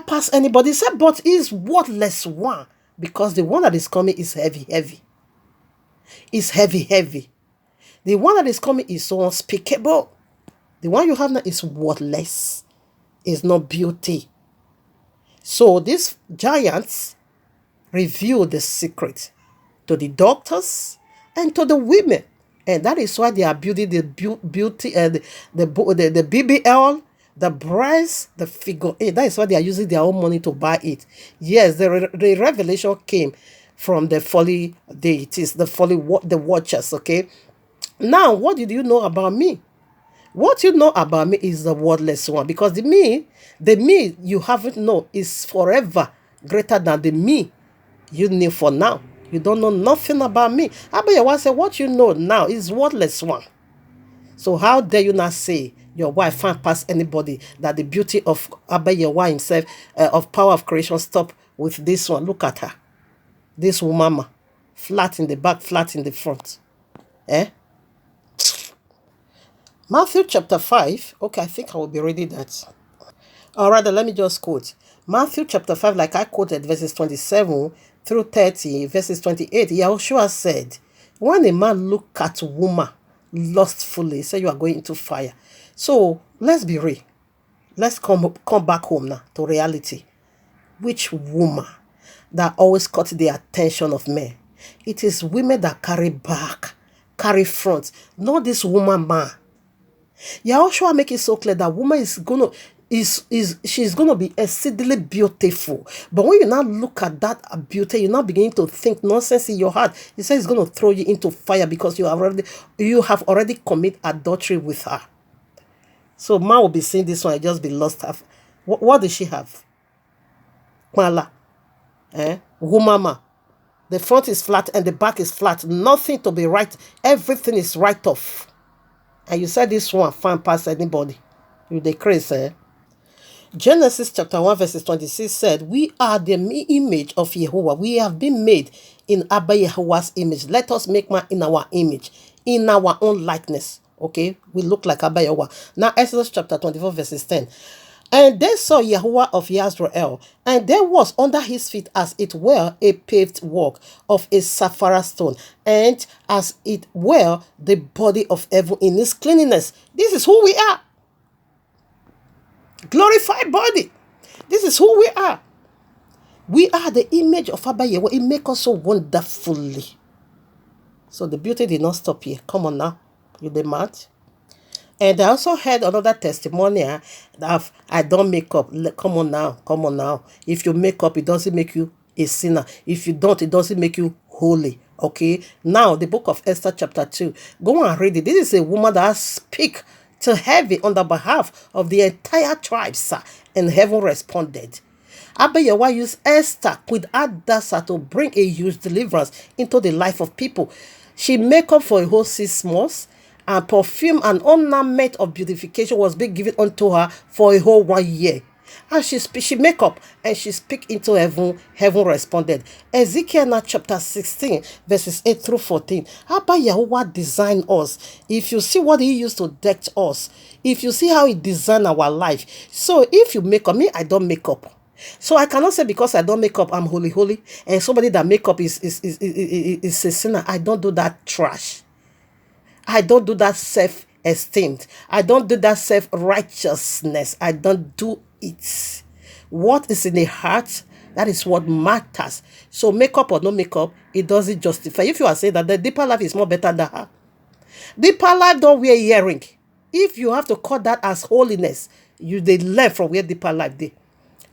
pass anybody. He said, but he's worthless one. Because the one that is coming is heavy, heavy. It's heavy, heavy. The one that is coming is so unspeakable. The one you have now is worthless. It's not beauty. So these giants reveal the secret to the doctors and to the women. And that is why they are building the beauty and the BBL, the breast, the figure 8. That is why they are using their own money to buy it. Yes, the revelation came from the folly deities, the watchers, okay? Now, what did you know about me? What you know about me is the wordless one. Because the me you haven't known is forever greater than the me you knew for now. You don't know nothing about me. Abayawa said, what you know now is wordless one. So how dare you not say your wife can't pass anybody, that the beauty of Abayawa himself, of power of creation, stop with this one. Look at her. This woman, flat in the back, flat in the front. Eh? Matthew chapter 5. Okay, I think I will be reading that. Or rather, let me just quote. Matthew chapter 5, like I quoted, verses 27 through 30, verses 28. Yahushua said, when a man look at a woman lustfully, say you are going into fire. So, let's be real. Let's come back home now to reality. Which woman that always caught the attention of men? It is women that carry back, carry front. Not this woman man. Yahushua make it so clear that woman is gonna she's gonna be exceedingly beautiful. But when you now look at that beauty, you're not beginning to think nonsense in your heart. He says he's gonna throw you into fire because you have already committed adultery with her. So man will be seeing this one and just be lost. What does she have? Mala. Woman. The front is flat and the back is flat. Nothing to be right. Everything is right off. And you said this one can't pass anybody. You the crazy, Genesis chapter 1 verses 26 said, we are the image of Yehovah. We have been made in Abba Yehovah's image. Let us make man in our image, in our own likeness. Okay, we look like Abba Yehovah. Now Exodus chapter 24 verses 10. And they saw Yahuwah of Yisrael, and there was under his feet as it were a paved walk of a sapphire stone, and as it were the body of heaven in its cleanliness. This is who we are. Glorified body. This is who we are. We are the image of Abba Yehovah. It makes us so wonderfully. So the beauty did not stop here. Come on now. You the mad? And I also heard another testimony that I don't make up. Come on now. If you make up, it doesn't make you a sinner. If you don't, it doesn't make you holy. Okay? Now, the book of Esther chapter 2. Go and read it. This is a woman that speak to heaven on the behalf of the entire tribes. And heaven responded. Abba Yehovah used Esther with Hadassah to bring a huge deliverance into the life of people. She make up for a whole 6 months. And perfume and ornament of beautification was being given unto her for a whole 1 year. And she make up and she speak into heaven. Heaven responded. Ezekiel chapter 16 verses 8 through 14. Abba Yehovah designed us. If you see what he used to deck us, if you see how he designed our life. So if you make up, me, I don't make up. So I cannot say because I don't make up, I'm holy. And somebody that make up is a sinner. I don't do that trash. I don't do that self-esteem. I don't do that self-righteousness. I don't do it. What is in the heart, that is what matters. So makeup or no makeup, it doesn't justify. If you are saying that the deeper life is more better than her. Deeper life don't wear earring. If you have to call that as holiness, they learn from where deeper life did.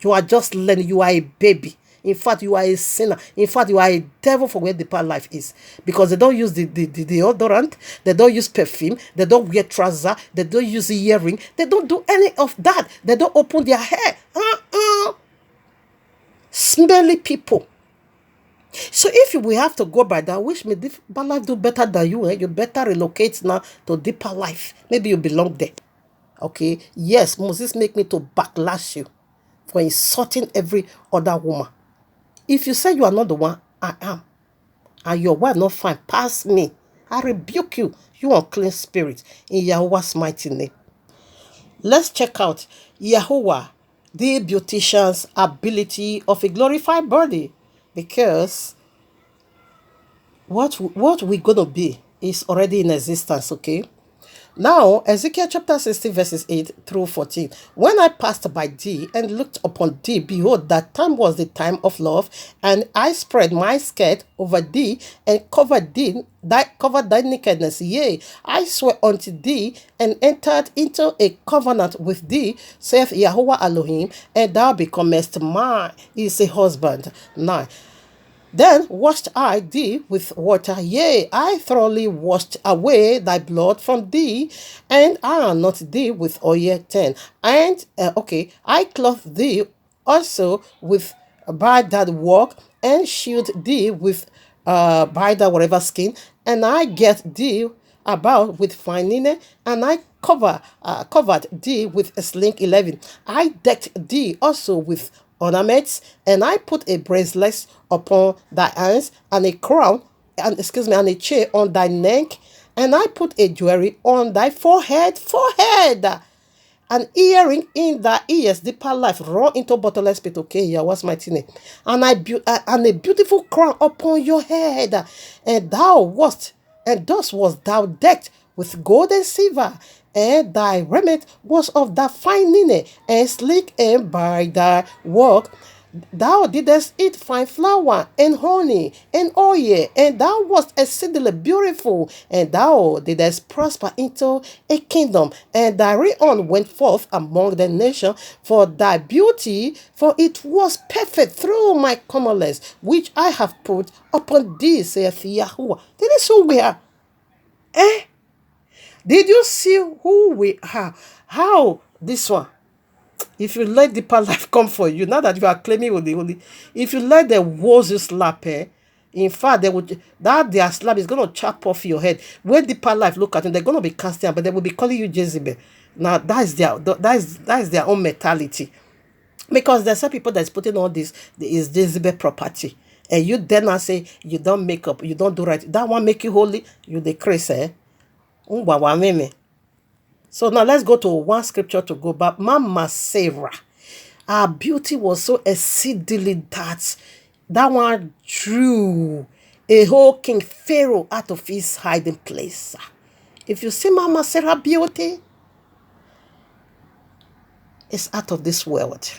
You are just learning. You are a baby. In fact, you are a sinner. In fact, you are a devil for where deeper life is. Because they don't use the deodorant. They don't use perfume. They don't wear trousers. They don't use earring. They don't do any of that. They don't open their hair. Smelly people. So if we have to go by that, wish me deeper life do better than you. You better relocate now to deeper life. Maybe you belong there. Okay? Yes, Moses make me to backlash you for insulting every other woman. If you say you are not the one, I am. And your wife not fine, pass me. I rebuke you, you unclean spirit, in Yahuwah's mighty name. Let's check out Yahuwah the beautician's ability of a glorified body, because what we're gonna be is already in existence, okay? Now, Ezekiel chapter 16, verses 8 through 14. When I passed by thee and looked upon thee, behold, that time was the time of love, and I spread my skirt over thee and covered thy nakedness. Yea, I swear unto thee and entered into a covenant with thee, saith Yahuwah Elohim, and thou becomest mine. He is a husband. 9. Then washed I thee with water, yea, I thoroughly washed away thy blood from thee, and I not thee with oil. 10. And, I clothed thee also with by that work, and shield thee with by that whatever skin, and I get thee about with fine linen, and I covered thee with a sling. 11. I decked thee also with ornaments, and I put a bracelet upon thy hands, and a crown, and a chain on thy neck, and I put a jewelry on thy forehead, an earring in thy ears, deeper life, run into bottomless pit. Okay, yeah, what's my name? And a beautiful crown upon your head, and thus was thou decked with gold and silver, and thy raiment was of that fine linen, and sleek, and by thy work thou didst eat fine flour and honey and oil, and thou wast exceedingly beautiful, and thou didst prosper into a kingdom, and thy reign went forth among the nations for thy beauty, for it was perfect through my commandments, which I have put upon thee, saith Yahuwah. Did you see where? Did you see who we are? How this one? If you let deeper life come for you, now that you are claiming with the holy, if you let the walls you slap, in fact, they would that their slap is gonna chop off your head. When deeper life look at them, they're gonna be casting, but they will be calling you Jezebel. Now that is their own mentality, because there's some people that's putting all this is Jezebel property, and you then now say you don't make up, you don't do right. That one make you holy, you the crazy, So now let's go to one scripture to go back. Mama Sarah, her beauty was so exceedingly that one drew a whole king Pharaoh out of his hiding place. If you see Mama Sarah beauty, it's out of this world.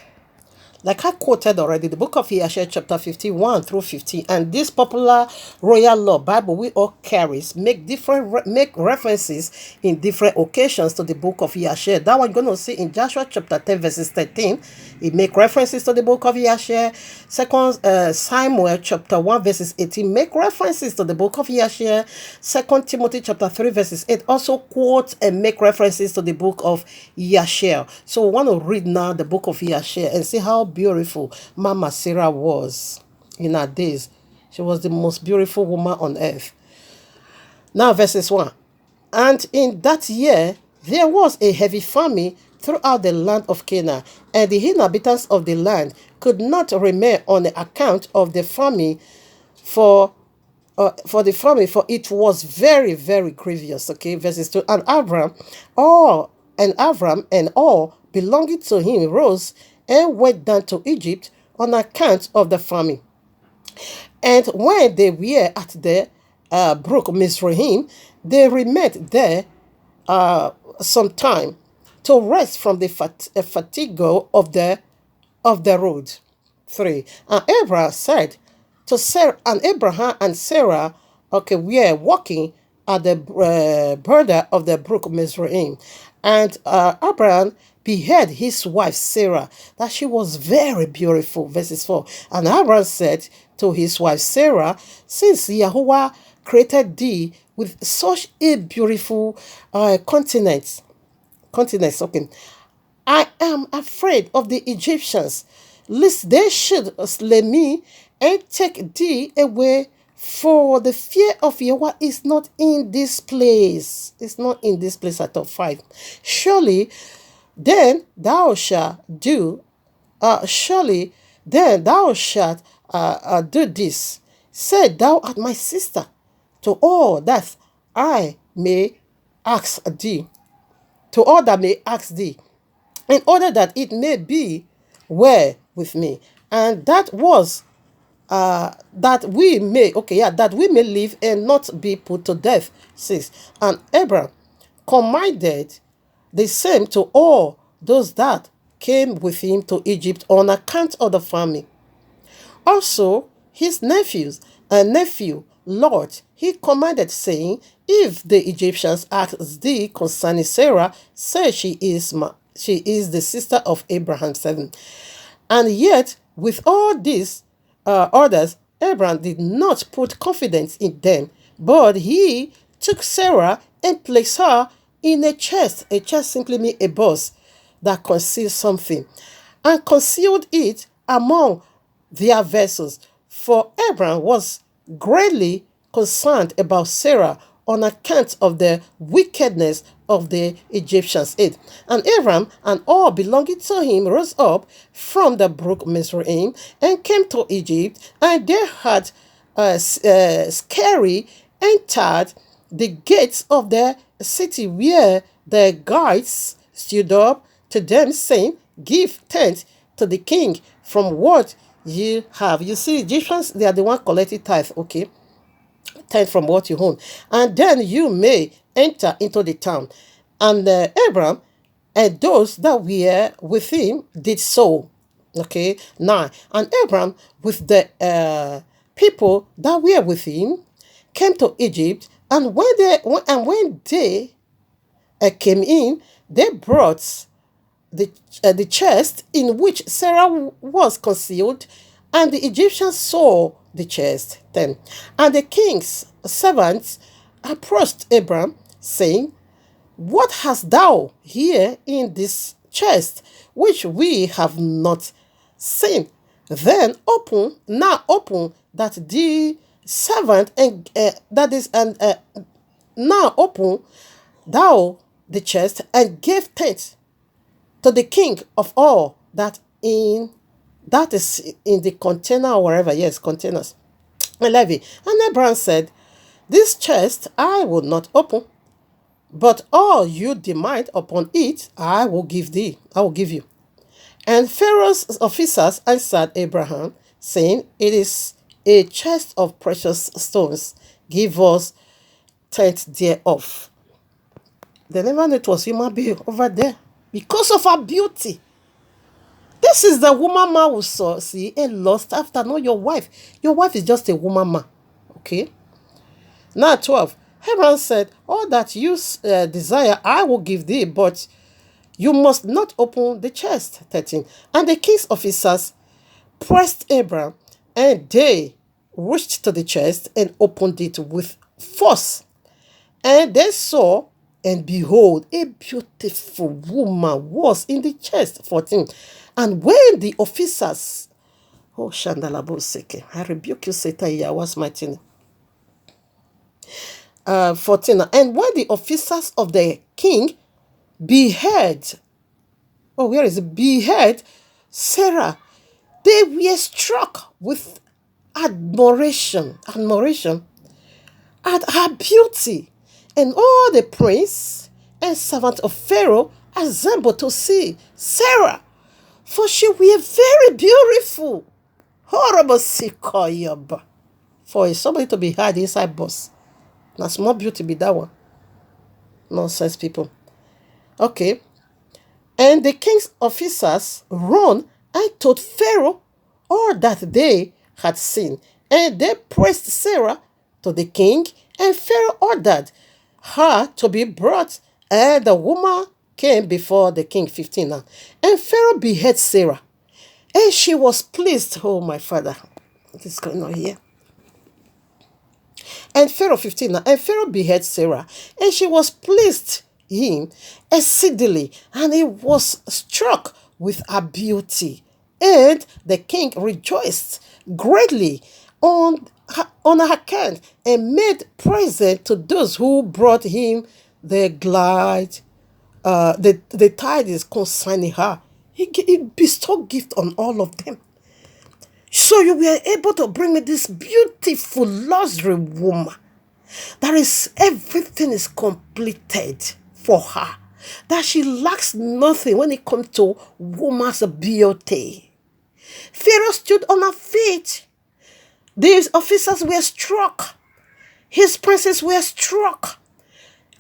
Like I quoted already, the book of Yeshua chapter 51 through 50, and this popular royal law Bible we all carries make references in different occasions to the book of Yeshua. That one you're going to see in Joshua chapter 10 verses 13. It make references to the book of Yeshua. Second Samuel chapter 1 verses 18 make references to the book of Yeshua. Second Timothy chapter 3 verses 8 also quote and make references to the book of Yeshua. So we want to read now the book of Yeshua and see how beautiful Mama Sarah was in her days. She was the most beautiful woman on earth. Now verses 1. And in that year there was a heavy famine throughout the land of Canaan, and the inhabitants of the land could not remain on the account of the famine for it was very, very grievous. Okay, verses 2. And Abram and all belonging to him rose and went down to Egypt on account of the famine. And when they were at the brook Mizraim, they remained there some time to rest from the fatigue of the road. 3. And Abraham said to Sarah, and Abraham and Sarah, were walking at the border of the brook Mizraim, and Abraham beheld his wife Sarah, that she was very beautiful. Verses 4. And Abraham said to his wife Sarah, since Yahuwah created thee with such a beautiful countenance, I am afraid of the Egyptians, lest they should slay me and take thee away, for the fear of Yahweh is not in this place. It's not in this place at all. 5. Surely then thou shalt do this. Say thou art my sister, to all that I may ask thee, in order that it may be were with me, and that was that we may live and not be put to death. 6. And Abraham commanded the same to all those that came with him to Egypt on account of the famine. Also, his nephews and nephew Lot, he commanded, saying, if the Egyptians ask thee concerning Sarah, say she is the sister of Abraham. 7. And yet, with all these orders, Abraham did not put confidence in them, but he took Sarah and placed her in a chest. A chest simply means a box that conceals something, and concealed it among their vessels. For Abraham was greatly concerned about Sarah on account of the wickedness of the Egyptians. 8. And Abraham and all belonging to him rose up from the brook Mizraim and came to Egypt, and they had scary entered the gates of the city, where the guides stood up to them, saying, give tenth to the king from what you have. You see, Egyptians, they are the one collecting tithe, okay? Tithe from what you own. And then you may enter into the town. And Abraham and those that were with him did so. Okay, 9. And Abraham with the people that were with him came to Egypt, and when they came in, they brought the chest in which Sarah was concealed, and the Egyptians saw the chest. 10. And the king's servants approached Abraham, saying, what hast thou here in this chest, which we have not seen? Then open that the servant, and now open thou the chest, and give thanks to the king of all that is in the container, or wherever. Yes, containers. 11. And Abraham said, this chest I will not open, but all you demand upon it I will give you. And Pharaoh's officers answered Abraham, saying, it is a chest of precious stones. Give us tenth thereof. They never knew it was human being over there because of her beauty. This is the woman man who saw, see, and lost after. Not your wife. Your wife is just a woman man. Okay? Now 12. Abraham said, all that you desire I will give thee, but you must not open the chest. 13. And the king's officers pressed Abraham, and they rushed to the chest and opened it with force. And they saw, and behold, a beautiful woman was in the chest. 14. And when the officers, oh Shandalaboseke, I rebuke you, Satan, Yahweh's mighty name. 14. And when the officers of the king beheld, beheld Sarah, they were struck with admiration at her beauty. And all the prince and servant of Pharaoh assembled to see Sarah, for she were very beautiful. Horrible sikoyob. For somebody to be hid inside boss. Now small beauty be that one. Nonsense people. Okay. And the king's officers run and told Pharaoh all that they had seen. And they praised Sarah to the king, and Pharaoh ordered her to be brought, and the woman came before the king. 15 now. And Pharaoh beheld Sarah, and she was pleased. Oh, my father, what is going on here? And Pharaoh 15 now. And Pharaoh beheld Sarah, and she was pleased him exceedingly, and he was struck with her beauty. And the king rejoiced greatly on her account, and made present to those who brought him the tidings concerning her. He bestowed gift on all of them. So you were able to bring me this beautiful luxury woman. That is, everything is completed for her. that she lacks nothing when it comes to woman's beauty. Pharaoh stood on her feet. These officers were struck. His princes were struck.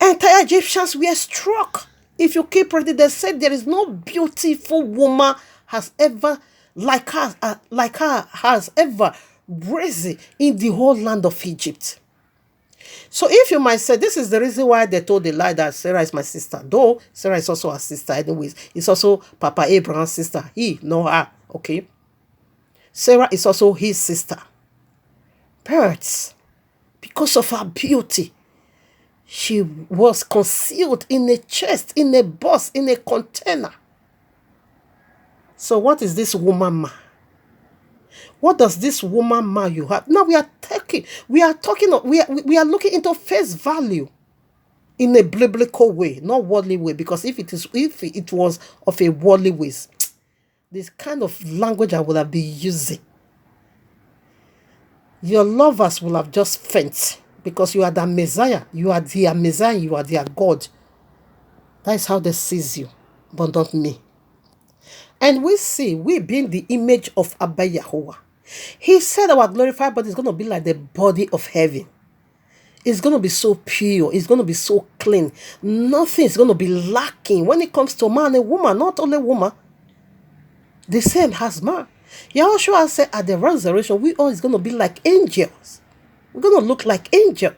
Entire Egyptians were struck. If you keep reading, they said there is no beautiful woman has ever like her has ever risen in the whole land of Egypt. So if you might say, this is the reason why they told the lie that Sarah is my sister. Though Sarah is also her sister anyways. It's also Papa Abraham's sister. He, not her. Okay. Sarah is also his sister. But because of her beauty, she was concealed in a chest, in a box, in a container. So what is this woman ma? What does this woman ma you have? Now we are looking into face value in a biblical way, not worldly way. Because if it was of a worldly way, this kind of language I would have been using, your lovers will have just faint because you are the Messiah. You are their Messiah. You are their God. That is how they seize you, but not me. And we being the image of Abba Yahuwah. He said our glorified body is going to be like the body of heaven. It's going to be so pure. It's going to be so clean. Nothing is going to be lacking when it comes to man and woman, not only woman. The same has man. Yahushua said at the resurrection, we all is going to be like angels. We're going to look like angels.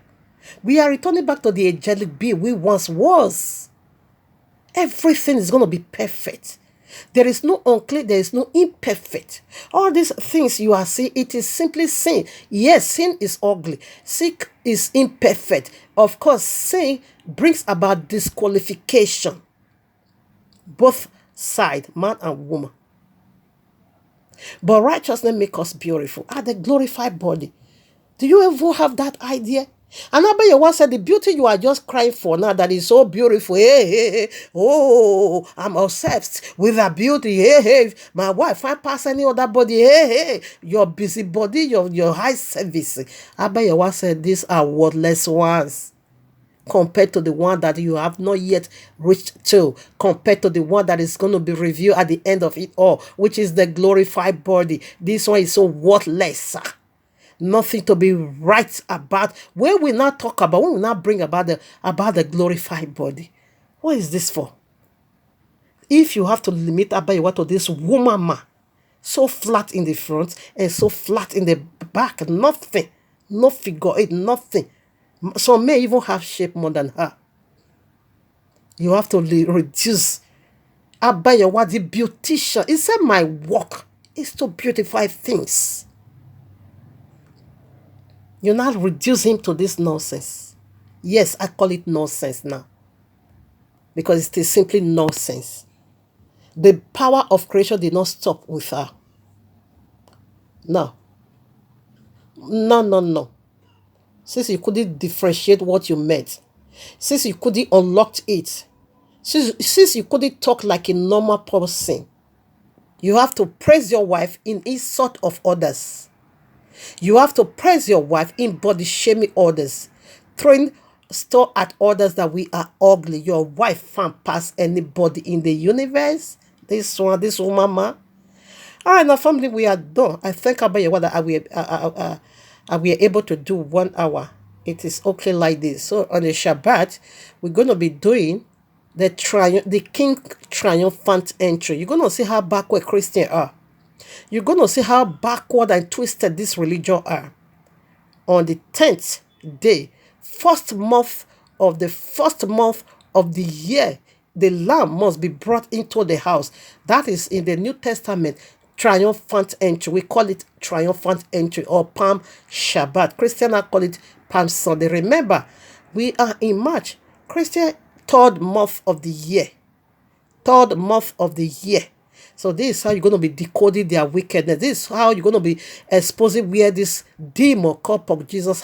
We are returning back to the angelic being we once was. Everything is going to be perfect. There is no unclean, there is no imperfect. All these things you are seeing, it is simply sin. Yes, sin is ugly. Sin is imperfect. Of course, sin brings about disqualification. Both sides, man and woman. But righteousness makes us beautiful. The glorified body. Do you ever have that idea? And Abba Yahuwah said, the beauty you are just crying for now that is so beautiful. Oh, I'm obsessed with that beauty. My wife can't pass any other body. Your busy body, your high service. Abba Yahuwah said, these are worthless ones compared to the one that you have not yet reached to, compared to the one that is going to be revealed at the end of it all, which is the glorified body. This one is so worthless. Nothing to be right about. When we now bring about the glorified body, what is this for? If you have to limit Abba Yahuwah to this woman ma, so flat in the front and so flat in the back, nothing, no figure eight, nothing. Some may even have shape more than her. You have to reduce Abba Yahuwah, the beautician. He said, my work is to beautify things. You now reduce him to this nonsense. Yes, I call it nonsense now. Because it is simply nonsense. The power of creation did not stop with her. No. No. Since you couldn't differentiate what you meant. Since you couldn't unlock it. Since you couldn't talk like a normal person. You have to praise your wife in insult of others. You have to praise your wife in body shaming others, throwing store at others that we are ugly. Your wife can't pass anybody in the universe. This woman, ma. All right, now family, we are done. I thank Abba Yahuwah that we are able to do 1 hour. It is okay like this. So on the Shabbat, we're going to be doing the King Triumphant Entry. You're going to see how backward Christians are. You're going to see how backward and twisted this religion are. On the 10th day, first month of the year, the lamb must be brought into the house. That is in the New Testament, triumphant entry. We call it triumphant entry or Palm Shabbat. Christians call it Palm Sunday. Remember, we are in March. Christian, third month of the year. So this is how you're going to be decoding their wickedness. This is how you're going to be exposing where this demon called Jesus